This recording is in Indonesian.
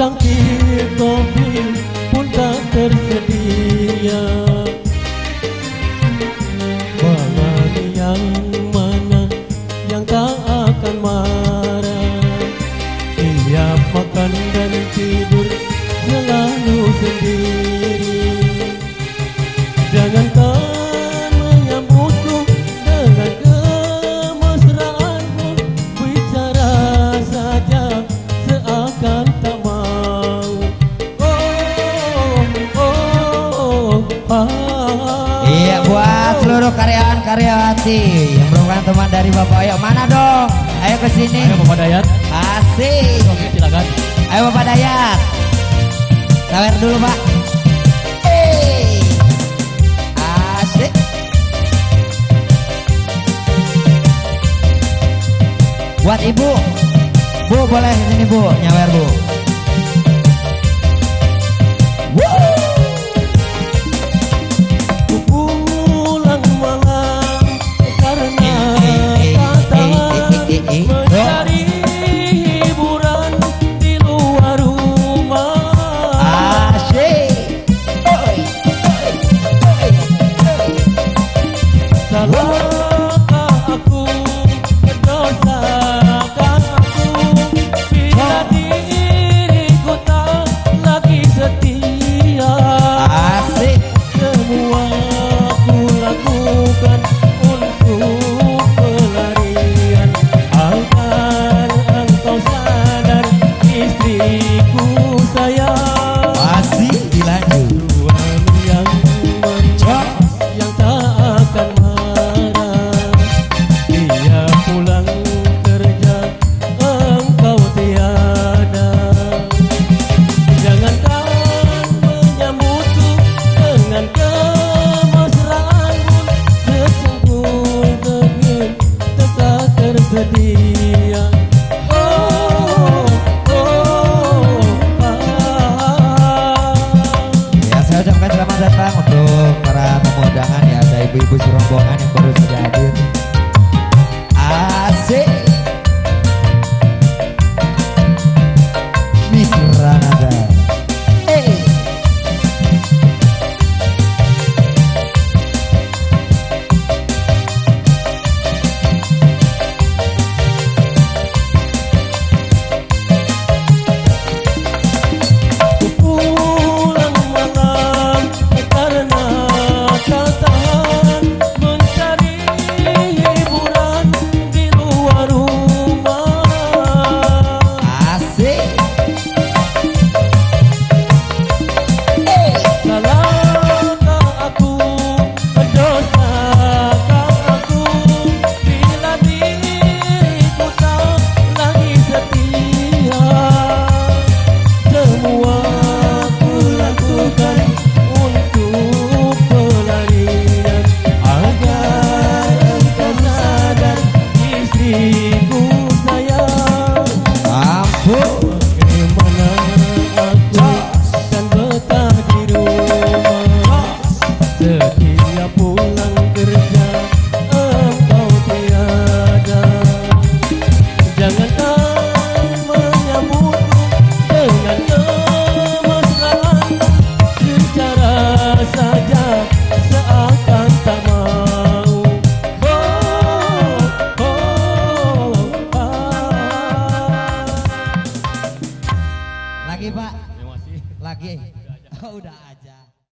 secangkir kopi pun tak tersedia. Penghani yang mana yang tak akan marah, tiap makan dan tidur selalu sendiri. Jangankan menyambutku dengan kemesraanmu, bicara saja seakan tak mau. Iya, buat seluruh karyawan-karyawati yang merupakan teman dari Bapak. Ayo mana dong? Ayo ke sini. Ayo Bapak Dayat. Asik. Oke, silakan. Ayo Bapak Dayat. Sawer dulu Pak. Asik. Buat Ibu. Bu boleh di sini Bu, nyawer Bu. Pulang malam karena kata mencari hiburan di luar rumah. Asik. Salahkah aku, dosakah aku bila diriku tak lagi setia. Asik. Semua ku lakukan untuk pelarian agar engkau sadar istriku sayang. Masih dilanjut. Suami yang mencak yang tak akan marah, dia pulang kerja engkau tiada. Jangankan menyambutku dengan kemesraanmu, secangkul degil tak tersedia. Ya, saya ucapkan selamat datang untuk para tamu undangan ya, ada ibu-ibu serombongan yang baru saja hadir. Asik. Miss Ranada. Pulang malam karena tak tahan mencari hiburan di luar rumah. Asik. Salahkah aku, dosakah aku bila diriku tak lagi setia. Semua ku lakukan untuk pelarian agar engkau sadar istriku sayang. Ampun. Bagaimana aku kan betah di rumah, setiap pulang kerja engkau tiada. Jangankan menyambutku dengan kemesraan, bicara saja seakan tak mau. Lagi Pak. Terima kasih. Lagi. Oh, udah.